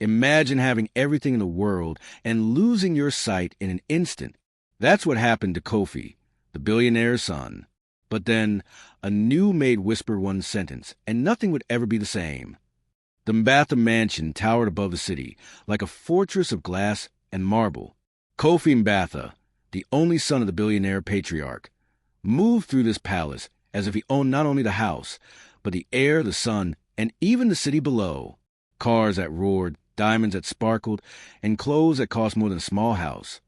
Imagine having everything in the world and losing your sight in an instant. That's what happened to Kofi, the billionaire's son. But then, a new maid whispered one sentence, and nothing would ever be the same. The Mbatha mansion towered above the city, like a fortress of glass and marble. Kofi Mbatha, the only son of the billionaire patriarch, moved through this palace as if he owned not only the house, but the air, the sun, and even the city below. Cars that roared, diamonds that sparkled, and clothes that cost more than a small house.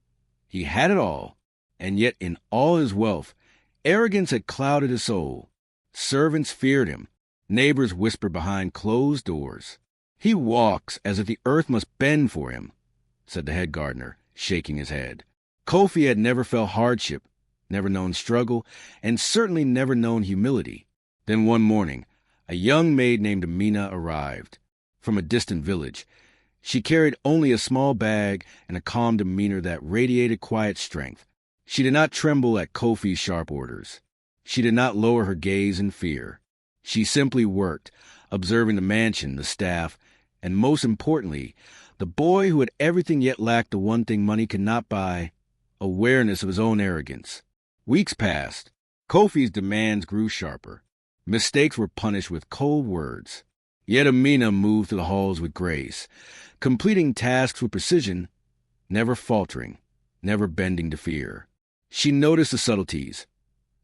He had it all, and yet in all his wealth, arrogance had clouded his soul. Servants feared him. Neighbors whispered behind closed doors. "He walks as if the earth must bend for him," said the head gardener, shaking his head. Kofi had never felt hardship, never known struggle, and certainly never known humility. Then one morning, a young maid named Amina arrived from a distant village. She carried only a small bag and a calm demeanor that radiated quiet strength. She did not tremble at Kofi's sharp orders. She did not lower her gaze in fear. She simply worked, observing the mansion, the staff, and most importantly, the boy who had everything yet lacked the one thing money could not buy, awareness of his own arrogance. Weeks passed. Kofi's demands grew sharper. Mistakes were punished with cold words. Yet Amina moved through the halls with grace, completing tasks with precision, never faltering, never bending to fear. She noticed the subtleties,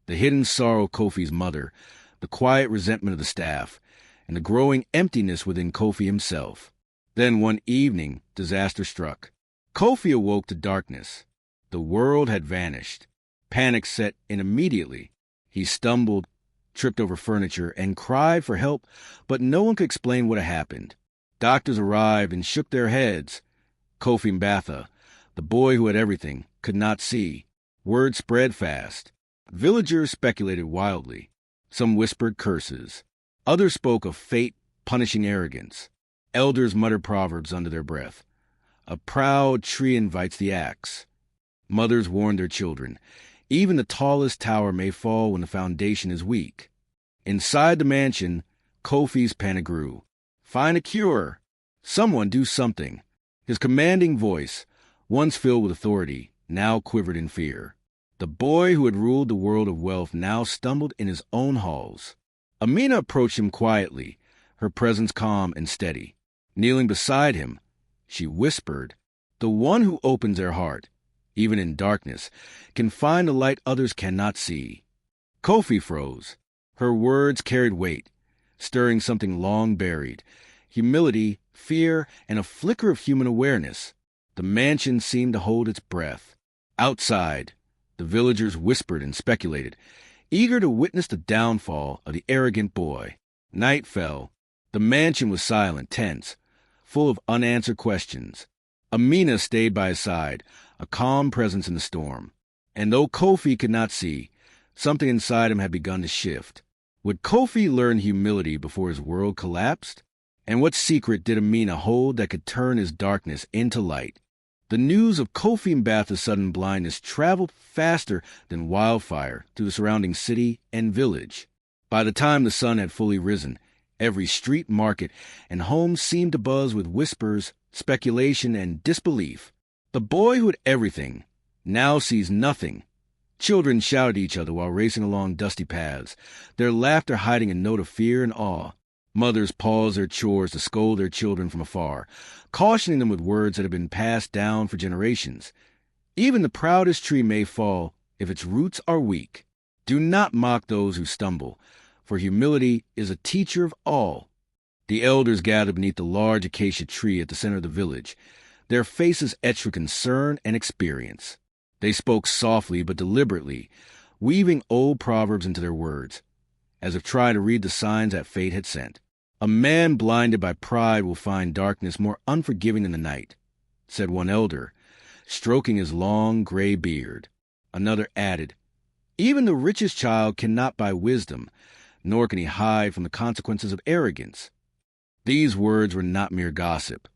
the hidden sorrow of Kofi's mother, the quiet resentment of the staff, and the growing emptiness within Kofi himself. Then one evening, disaster struck. Kofi awoke to darkness. The world had vanished. Panic set in immediately. He stumbled, tripped over furniture, and cried for help, but no one could explain what had happened. Doctors arrived and shook their heads. Kofi Mbatha, the boy who had everything, could not see. Word spread fast. Villagers speculated wildly. Some whispered curses. Others spoke of fate punishing arrogance. Elders muttered proverbs under their breath. A proud tree invites the axe. Mothers warned their children. Even the tallest tower may fall when the foundation is weak. Inside the mansion, Kofi's panic grew. Find a cure. Someone do something. His commanding voice, once filled with authority, now quivered in fear. The boy who had ruled the world of wealth now stumbled in his own halls. Amina approached him quietly, her presence calm and steady. Kneeling beside him, she whispered, "The one who opens their heart, even in darkness, can find the light others cannot see." Kofi froze. Her words carried weight, stirring something long buried, humility, fear, and a flicker of human awareness. The mansion seemed to hold its breath. Outside, the villagers whispered and speculated, eager to witness the downfall of the arrogant boy. Night fell. The mansion was silent, tense, full of unanswered questions. Amina stayed by his side, a calm presence in the storm. And though Kofi could not see, something inside him had begun to shift. Would Kofi learn humility before his world collapsed? And what secret did Amina hold that could turn his darkness into light? The news of Kofi Mbatha's sudden blindness traveled faster than wildfire through the surrounding city and village. By the time the sun had fully risen, every street, market, and home seemed to buzz with whispers, speculation, and disbelief. The boy who had everything now sees nothing. Children shouted at each other while racing along dusty paths, their laughter hiding a note of fear and awe. Mothers paused their chores to scold their children from afar, cautioning them with words that had been passed down for generations. Even the proudest tree may fall if its roots are weak. Do not mock those who stumble, for humility is a teacher of all. The elders gathered beneath the large acacia tree at the center of the village, their faces etched with concern and experience. They spoke softly but deliberately, weaving old proverbs into their words, as if trying to read the signs that fate had sent. "A man blinded by pride will find darkness more unforgiving than the night," said one elder, stroking his long gray beard. Another added, "Even the richest child cannot buy wisdom, nor can he hide from the consequences of arrogance." These words were not mere gossip.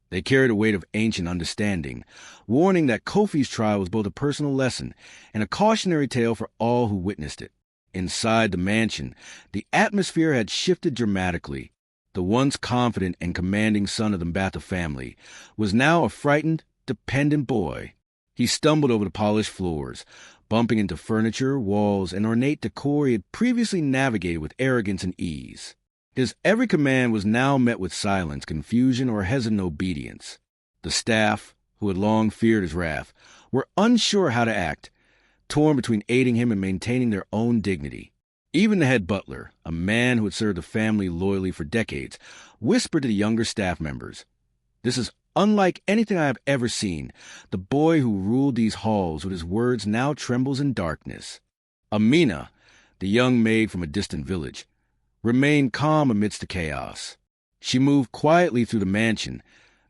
They carried a weight of ancient understanding, warning that Kofi's trial was both a personal lesson and a cautionary tale for all who witnessed it. Inside the mansion, the atmosphere had shifted dramatically. The once confident and commanding son of the Mbatha family was now a frightened, dependent boy. He stumbled over the polished floors, bumping into furniture, walls, and ornate decor he had previously navigated with arrogance and ease. His every command was now met with silence, confusion, or hesitant obedience. The staff, who had long feared his wrath, were unsure how to act, torn between aiding him and maintaining their own dignity. Even the head butler, a man who had served the family loyally for decades, whispered to the younger staff members, "This is unlike anything I have ever seen. The boy who ruled these halls with his words now trembles in darkness." Amina, the young maid from a distant village, remained calm amidst the chaos. She moved quietly through the mansion,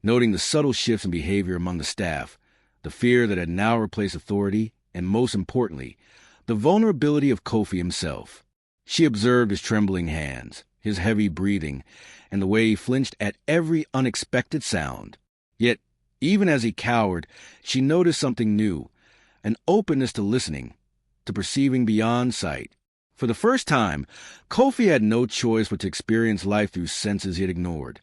noting the subtle shifts in behavior among the staff, the fear that had now replaced authority, and most importantly, the vulnerability of Kofi himself. She observed his trembling hands, his heavy breathing, and the way he flinched at every unexpected sound. Yet, even as he cowered, she noticed something new, an openness to listening, to perceiving beyond sight. For the first time, Kofi had no choice but to experience life through senses he had ignored.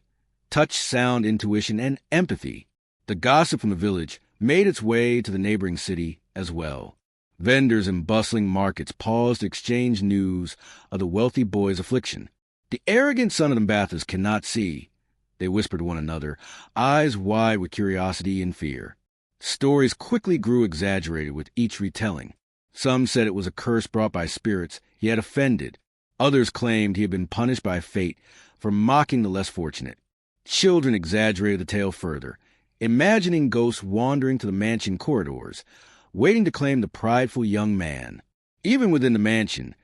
Touch, sound, intuition, and empathy. The gossip from the village made its way to the neighboring city as well. Vendors in bustling markets paused to exchange news of the wealthy boy's affliction. "The arrogant son of the Mbathas cannot see," they whispered to one another, eyes wide with curiosity and fear. Stories quickly grew exaggerated with each retelling. Some said it was a curse brought by spirits he had offended. Others claimed he had been punished by fate for mocking the less fortunate. Children exaggerated the tale further, imagining ghosts wandering to the mansion corridors, waiting to claim the prideful young man. Even within the mansion,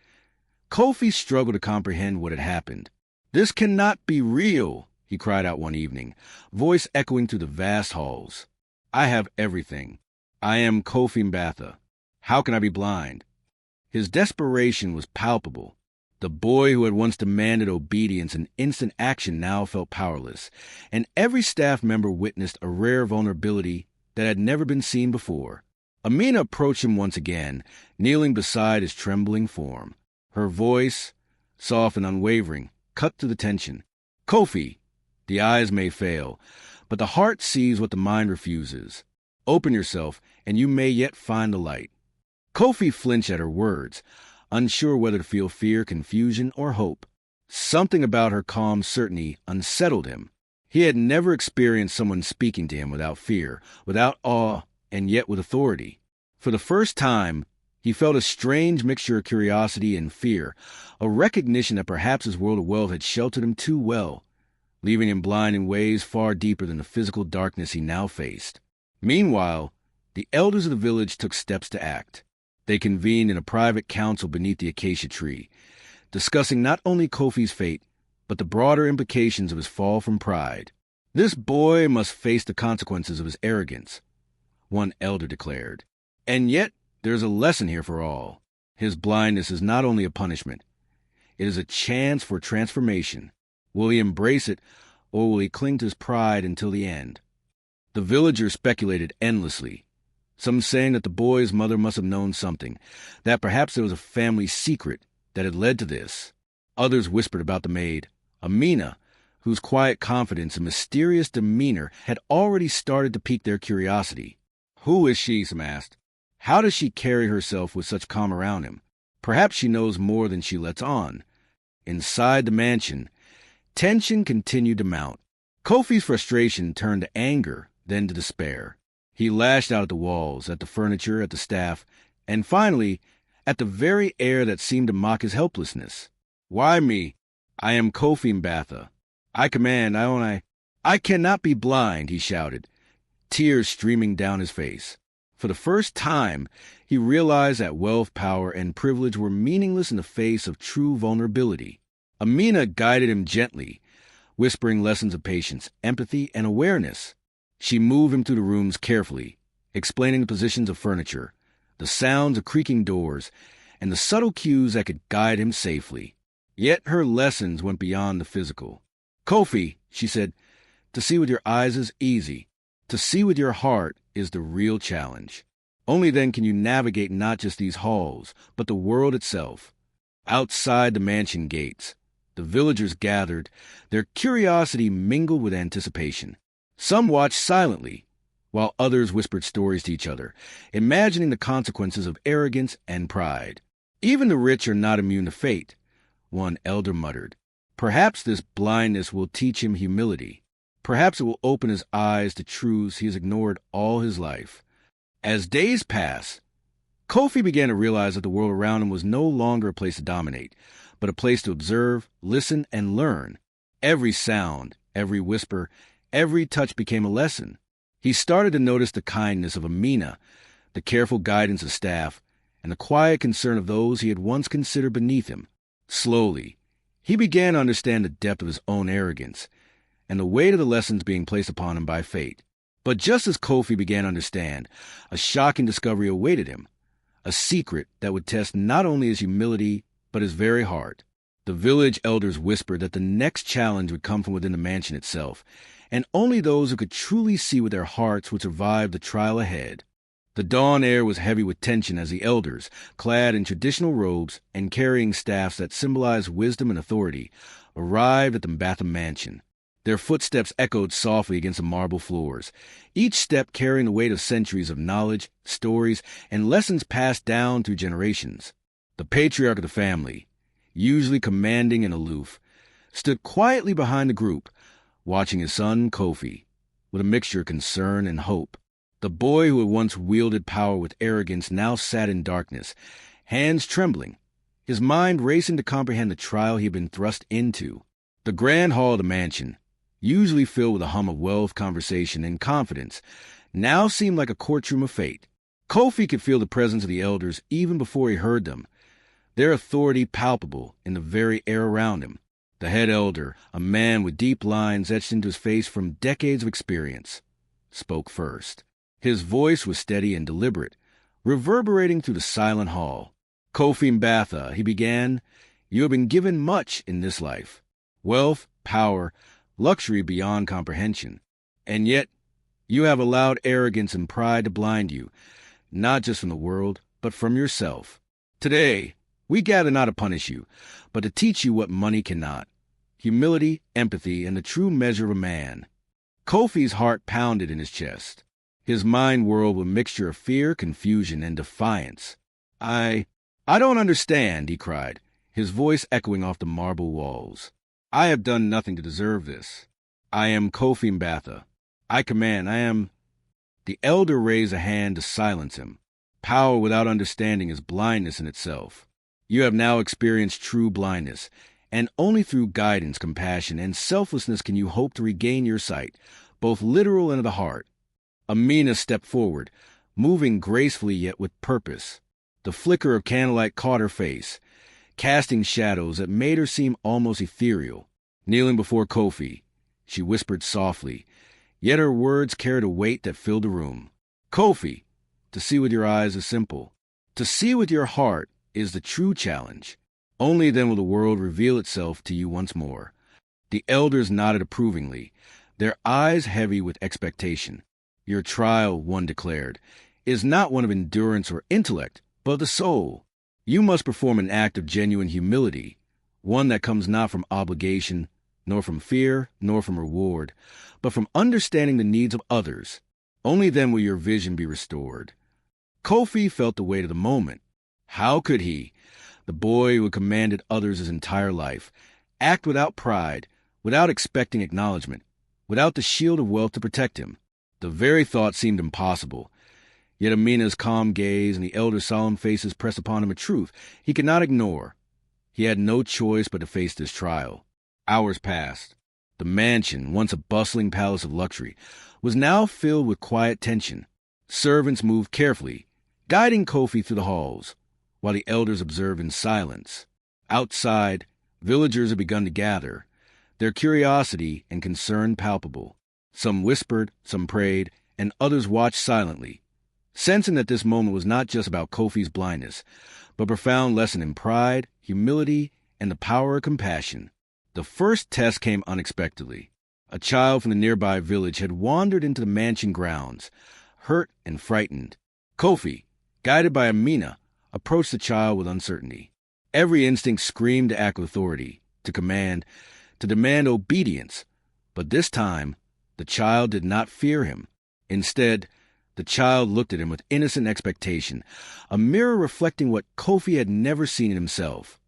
Kofi struggled to comprehend what had happened. "This cannot be real," he cried out one evening, voice echoing through the vast halls. "I have everything. I am Kofi Mbatha. How can I be blind?" His desperation was palpable. The boy who had once demanded obedience and instant action now felt powerless, and every staff member witnessed a rare vulnerability that had never been seen before. Amina approached him once again, kneeling beside his trembling form. Her voice, soft and unwavering, cut through the tension. "Kofi, the eyes may fail, but the heart sees what the mind refuses. Open yourself, and you may yet find the light." Kofi flinched at her words, unsure whether to feel fear, confusion, or hope. Something about her calm certainty unsettled him. He had never experienced someone speaking to him without fear, without awe, and yet with authority. For the first time, he felt a strange mixture of curiosity and fear, a recognition that perhaps his world of wealth had sheltered him too well, leaving him blind in ways far deeper than the physical darkness he now faced. Meanwhile, the elders of the village took steps to act. They convened in a private council beneath the acacia tree, discussing not only Kofi's fate, but the broader implications of his fall from pride. "This boy must face the consequences of his arrogance," one elder declared. "And yet there's a lesson here for all. His blindness is not only a punishment, it is a chance for transformation. Will he embrace it, or will he cling to his pride until the end?" The villagers speculated endlessly, some saying that the boy's mother must have known something, that perhaps there was a family secret that had led to this. Others whispered about the maid, Amina, whose quiet confidence and mysterious demeanor had already started to pique their curiosity. "Who is she?" some asked. "How does she carry herself with such calm around him? Perhaps she knows more than she lets on." Inside the mansion, tension continued to mount. Kofi's frustration turned to anger, then to despair. He lashed out at the walls, at the furniture, at the staff, and finally, at the very air that seemed to mock his helplessness. "Why me? I am Kofi Mbatha. I command, I cannot be blind," he shouted, tears streaming down his face. For the first time, he realized that wealth, power, and privilege were meaningless in the face of true vulnerability. Amina guided him gently, whispering lessons of patience, empathy, and awareness. She moved him through the rooms carefully, explaining the positions of furniture, the sounds of creaking doors, and the subtle cues that could guide him safely. Yet her lessons went beyond the physical. "Kofi," she said, "to see with your eyes is easy. To see with your heart is the real challenge. Only then can you navigate not just these halls, but the world itself. Outside the mansion gates, The villagers gathered, their curiosity mingled with anticipation. Some watched silently, while others whispered stories to each other, imagining the consequences of arrogance and pride. Even the rich are not immune to fate, one elder muttered. Perhaps this blindness will teach him humility. Perhaps it will open his eyes to truths he has ignored all his life. As days passed, Kofi began to realize that the world around him was no longer a place to dominate, but a place to observe, listen, and learn. Every sound, every whisper, every touch became a lesson. He started to notice the kindness of Amina, the careful guidance of staff, and the quiet concern of those he had once considered beneath him. Slowly, he began to understand the depth of his own arrogance and the weight of the lessons being placed upon him by fate. But just as Kofi began to understand, a shocking discovery awaited him, a secret that would test not only his humility, but his very heart. The village elders whispered that the next challenge would come from within the mansion itself, and only those who could truly see with their hearts would survive the trial ahead. The dawn air was heavy with tension as the elders, clad in traditional robes and carrying staffs that symbolized wisdom and authority, arrived at the Mbatha mansion. Their footsteps echoed softly against the marble floors, each step carrying the weight of centuries of knowledge, stories, and lessons passed down through generations. The patriarch of the family, usually commanding and aloof, stood quietly behind the group, watching his son, Kofi, with a mixture of concern and hope. The boy who had once wielded power with arrogance now sat in darkness, hands trembling, his mind racing to comprehend the trial he had been thrust into. The grand hall of the mansion, usually filled with a hum of wealth, conversation, and confidence, now seemed like a courtroom of fate. Kofi could feel the presence of the elders even before he heard them, their authority palpable in the very air around him. The head elder, a man with deep lines etched into his face from decades of experience, spoke first. His voice was steady and deliberate, reverberating through the silent hall. Kofi Mbatha, he began, you have been given much in this life. Wealth, power, luxury beyond comprehension. And yet, you have allowed arrogance and pride to blind you, not just from the world, but from yourself. Today, we gather not to punish you, but to teach you what money cannot. Humility, empathy, and the true measure of a man. Kofi's heart pounded in his chest. His mind whirled with a mixture of fear, confusion, and defiance. I don't understand, he cried, his voice echoing off the marble walls. I have done nothing to deserve this. I am Kofi Mbatha. I command, I am... The elder raised a hand to silence him. Power without understanding is blindness in itself. You have now experienced true blindness, and only through guidance, compassion, and selflessness can you hope to regain your sight, both literal and of the heart. Amina stepped forward, moving gracefully yet with purpose. The flicker of candlelight caught her face, casting shadows that made her seem almost ethereal. Kneeling before Kofi, she whispered softly, yet her words carried a weight that filled the room. Kofi, to see with your eyes is simple. To see with your heart is the true challenge. Only then will the world reveal itself to you once more. The elders nodded approvingly, their eyes heavy with expectation. Your trial, one declared, is not one of endurance or intellect, but of the soul. You must perform an act of genuine humility, one that comes not from obligation, nor from fear, nor from reward, but from understanding the needs of others. Only then will your vision be restored. Kofi felt the weight of the moment. How could he, the boy who had commanded others his entire life, act without pride, without expecting acknowledgement, without the shield of wealth to protect him? The very thought seemed impossible. Yet Amina's calm gaze and the elder's solemn faces pressed upon him a truth he could not ignore. He had no choice but to face this trial. Hours passed. The mansion, once a bustling palace of luxury, was now filled with quiet tension. Servants moved carefully, guiding Kofi through the halls, while the elders observed in silence. Outside, villagers had begun to gather, their curiosity and concern palpable. Some whispered, some prayed, and others watched silently, sensing that this moment was not just about Kofi's blindness, but a profound lesson in pride, humility, and the power of compassion. The first test came unexpectedly. A child from the nearby village had wandered into the mansion grounds, hurt and frightened. Kofi, guided by Amina, approached the child with uncertainty. Every instinct screamed to act with authority, to command, to demand obedience. But this time, the child did not fear him. Instead, the child looked at him with innocent expectation, a mirror reflecting what Kofi had never seen in himself: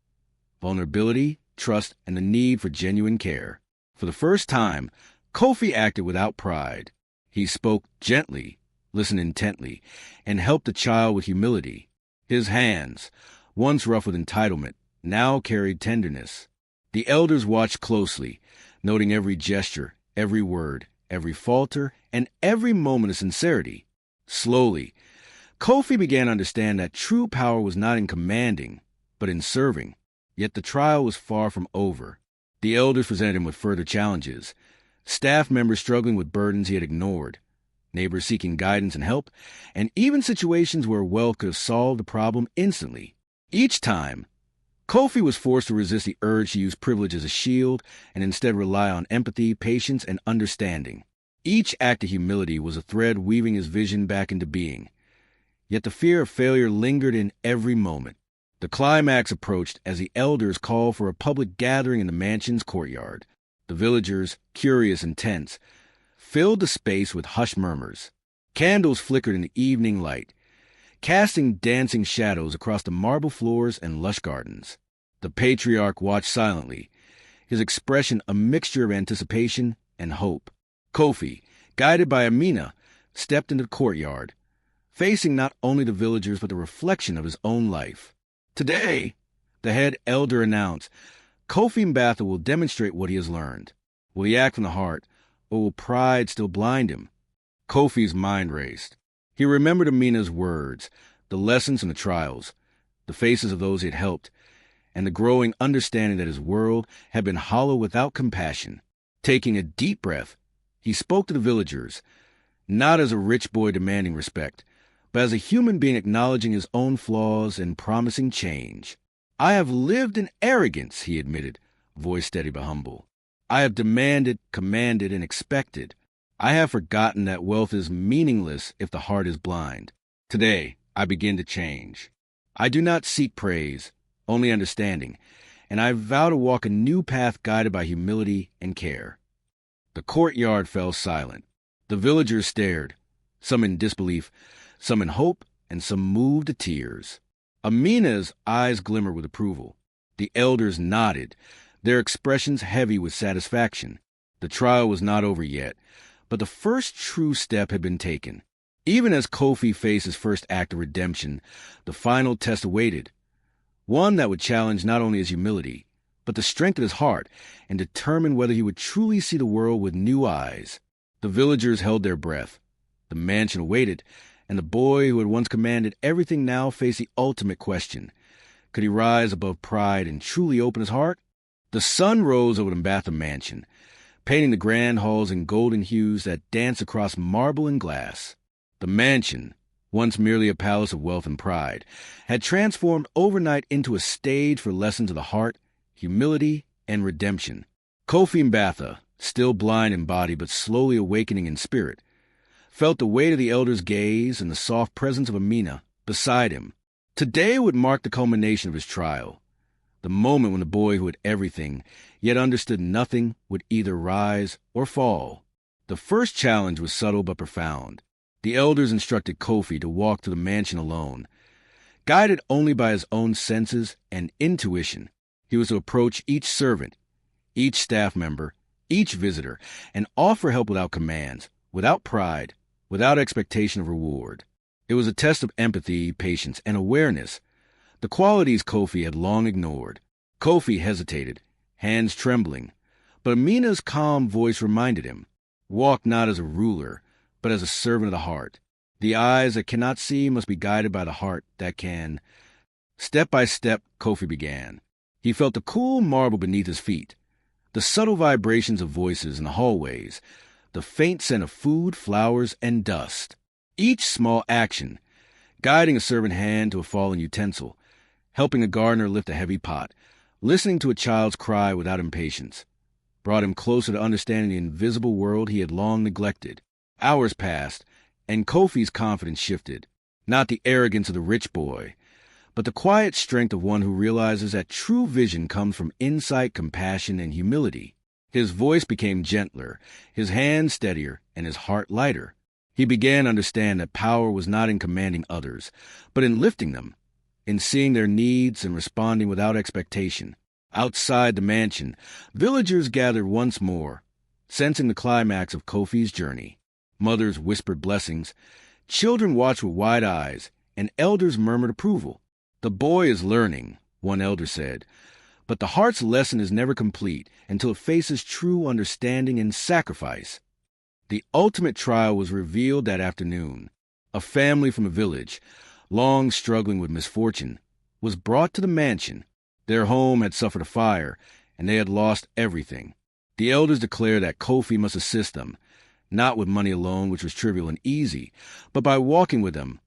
vulnerability, trust, and the need for genuine care. For the first time, Kofi acted without pride. He spoke gently, listened intently, and helped the child with humility. His hands, once rough with entitlement, now carried tenderness. The elders watched closely, noting every gesture, every word, every falter, and every moment of sincerity. Slowly, Kofi began to understand that true power was not in commanding, but in serving. Yet the trial was far from over. The elders presented him with further challenges: staff members struggling with burdens he had ignored, neighbors seeking guidance and help, and even situations where wealth could have solved the problem instantly. Each time, Kofi was forced to resist the urge to use privilege as a shield and instead rely on empathy, patience, and understanding. Each act of humility was a thread weaving his vision back into being. Yet the fear of failure lingered in every moment. The climax approached as the elders called for a public gathering in the mansion's courtyard. The villagers, curious and tense, filled the space with hushed murmurs. Candles flickered in the evening light, casting dancing shadows across the marble floors and lush gardens. The patriarch watched silently, his expression a mixture of anticipation and hope. Kofi, guided by Amina, stepped into the courtyard, facing not only the villagers but the reflection of his own life. Today, the head elder announced, Kofi Mbatha will demonstrate what he has learned. Will he act from the heart, or will pride still blind him? Kofi's mind raced. He remembered Amina's words, the lessons from the trials, the faces of those he had helped, and the growing understanding that his world had been hollow without compassion. Taking a deep breath, he spoke to the villagers, not as a rich boy demanding respect, but as a human being acknowledging his own flaws and promising change. I have lived in arrogance, he admitted, voice steady but humble. I have demanded, commanded, and expected. I have forgotten that wealth is meaningless if the heart is blind. Today, I begin to change. I do not seek praise, only understanding, and I vow to walk a new path guided by humility and care. The courtyard fell silent. The villagers stared, some in disbelief, some in hope, and some moved to tears. Amina's eyes glimmered with approval. The elders nodded, their expressions heavy with satisfaction. The trial was not over yet, but the first true step had been taken. Even as Kofi faced his first act of redemption, the final test awaited, one that would challenge not only his humility, but the strength of his heart, and determine whether he would truly see the world with new eyes. The villagers held their breath. The mansion awaited, and the boy who had once commanded everything now faced the ultimate question. Could he rise above pride and truly open his heart? The sun rose over the Mbatha mansion, painting the grand halls in golden hues that danced across marble and glass. The mansion, once merely a palace of wealth and pride, had transformed overnight into a stage for lessons of the heart, humility, and redemption. Kofi Mbatha, still blind in body but slowly awakening in spirit, felt the weight of the elder's gaze and the soft presence of Amina beside him. Today would mark the culmination of his trial, the moment when the boy who had everything, yet understood nothing, would either rise or fall. The first challenge was subtle but profound. The elders instructed Kofi to walk to the mansion alone. Guided only by his own senses and intuition, he was to approach each servant, each staff member, each visitor, and offer help without commands, without pride, without expectation of reward. It was a test of empathy, patience, and awareness, the qualities Kofi had long ignored. Kofi hesitated, hands trembling, but Amina's calm voice reminded him, walk not as a ruler, but as a servant of the heart. The eyes that cannot see must be guided by the heart that can. Step by step, Kofi began. He felt the cool marble beneath his feet, the subtle vibrations of voices in the hallways, the faint scent of food, flowers, and dust. Each small action, guiding a servant hand to a fallen utensil, helping a gardener lift a heavy pot, listening to a child's cry without impatience, brought him closer to understanding the invisible world he had long neglected. Hours passed, and Kofi's confidence shifted, not the arrogance of the rich boy, but the quiet strength of one who realizes that true vision comes from insight, compassion, and humility. His voice became gentler, his hands steadier, and his heart lighter. He began to understand that power was not in commanding others, but in lifting them, in seeing their needs and responding without expectation. Outside the mansion, villagers gathered once more, sensing the climax of Kofi's journey. Mothers whispered blessings, children watched with wide eyes, and elders murmured approval. "The boy is learning," one elder said, "but the heart's lesson is never complete until it faces true understanding and sacrifice." The ultimate trial was revealed that afternoon. A family from a village, long struggling with misfortune, was brought to the mansion. Their home had suffered a fire, and they had lost everything. The elders declared that Kofi must assist them, not with money alone, which was trivial and easy, but by walking with them,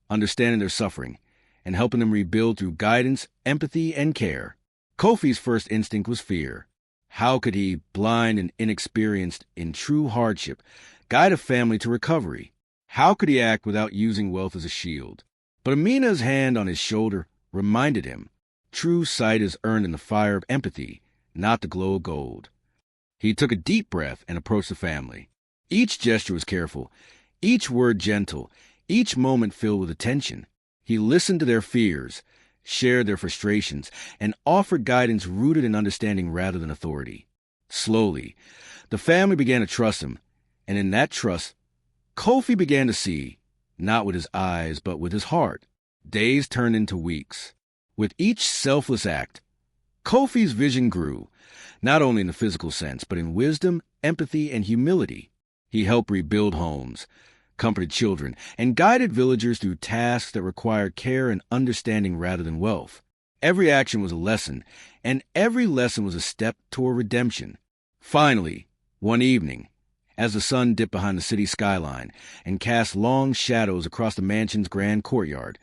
understanding their suffering, and helping them rebuild through guidance, empathy, and care. Kofi's first instinct was fear. How could he, blind and inexperienced in true hardship, guide a family to recovery? How could he act without using wealth as a shield? But Amina's hand on his shoulder reminded him, true sight is earned in the fire of empathy, not the glow of gold. He took a deep breath and approached the family. Each gesture was careful, each word gentle, each moment filled with attention. He listened to their fears, shared their frustrations, and offered guidance rooted in understanding rather than authority. Slowly, the family began to trust him, and in that trust, Kofi began to see, not with his eyes but with his heart. Days turned into weeks. With each selfless act, Kofi's vision grew, not only in the physical sense, but in wisdom, empathy, and humility. He helped rebuild homes, comforted children, and guided villagers through tasks that required care and understanding rather than wealth. Every action was a lesson, and every lesson was a step toward redemption. Finally, one evening, as the sun dipped behind the city skyline and cast long shadows across the mansion's grand courtyard,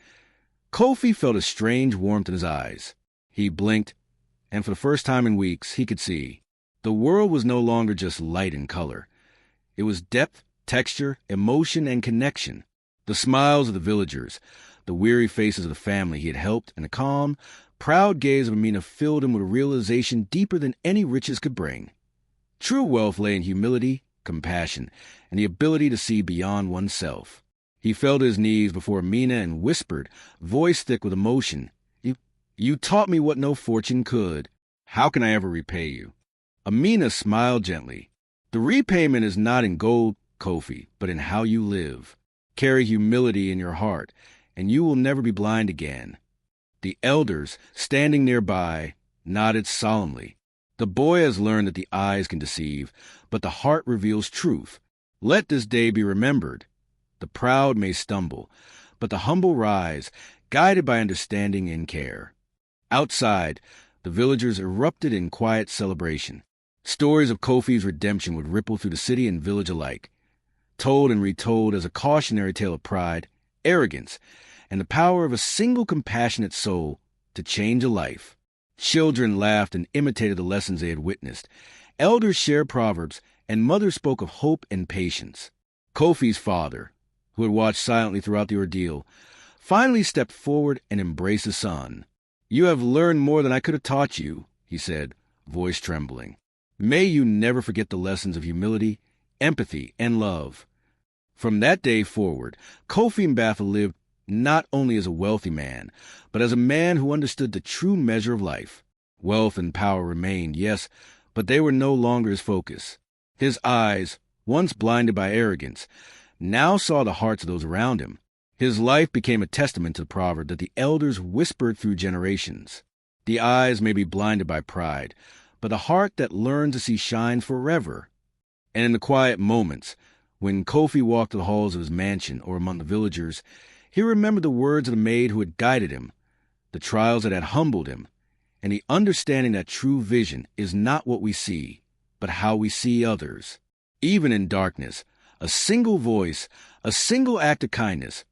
Kofi felt a strange warmth in his eyes. He blinked, and for the first time in weeks, he could see. The world was no longer just light and color. It was depth, texture, emotion, and connection. The smiles of the villagers, the weary faces of the family he had helped, and the calm, proud gaze of Amina filled him with a realization deeper than any riches could bring. True wealth lay in humility, compassion, and the ability to see beyond oneself. He fell to his knees before Amina and whispered, voice thick with emotion, You taught me what no fortune could. How can I ever repay you?" Amina smiled gently. "The repayment is not in gold, Kofi, but in how you live. Carry humility in your heart, and you will never be blind again." The elders, standing nearby, nodded solemnly. "The boy has learned that the eyes can deceive, but the heart reveals truth. Let this day be remembered. The proud may stumble, but the humble rise, guided by understanding and care." Outside, the villagers erupted in quiet celebration. Stories of Kofi's redemption would ripple through the city and village alike, told and retold as a cautionary tale of pride, arrogance, and the power of a single compassionate soul to change a life. Children laughed and imitated the lessons they had witnessed. Elders shared proverbs, and mothers spoke of hope and patience. Kofi's father, who had watched silently throughout the ordeal, finally stepped forward and embraced his son. "You have learned more than I could have taught you," he said, voice trembling. "May you never forget the lessons of humility, empathy, and love." From that day forward, Kofi Mbatha lived not only as a wealthy man, but as a man who understood the true measure of life. Wealth and power remained, yes, but they were no longer his focus. His eyes, once blinded by arrogance, now saw the hearts of those around him. His life became a testament to the proverb that the elders whispered through generations. The eyes may be blinded by pride, but the heart that learns to see shines forever. And in the quiet moments, when Kofi walked the halls of his mansion or among the villagers, he remembered the words of the maid who had guided him, the trials that had humbled him, and the understanding that true vision is not what we see, but how we see others. Even in darkness, a single voice, a single act of kindness,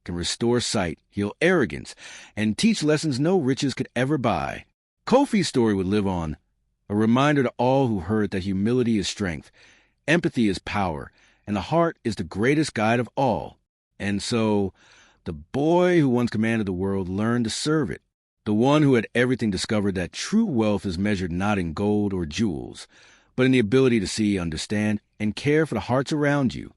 can restore sight, heal arrogance, and teach lessons no riches could ever buy. Kofi's story would live on, a reminder to all who heard that humility is strength, empathy is power, and the heart is the greatest guide of all. And so, The boy who once commanded the world learned to serve it. The one who had everything discovered that true wealth is measured not in gold or jewels, but in the ability to see, understand, and care for the hearts around you.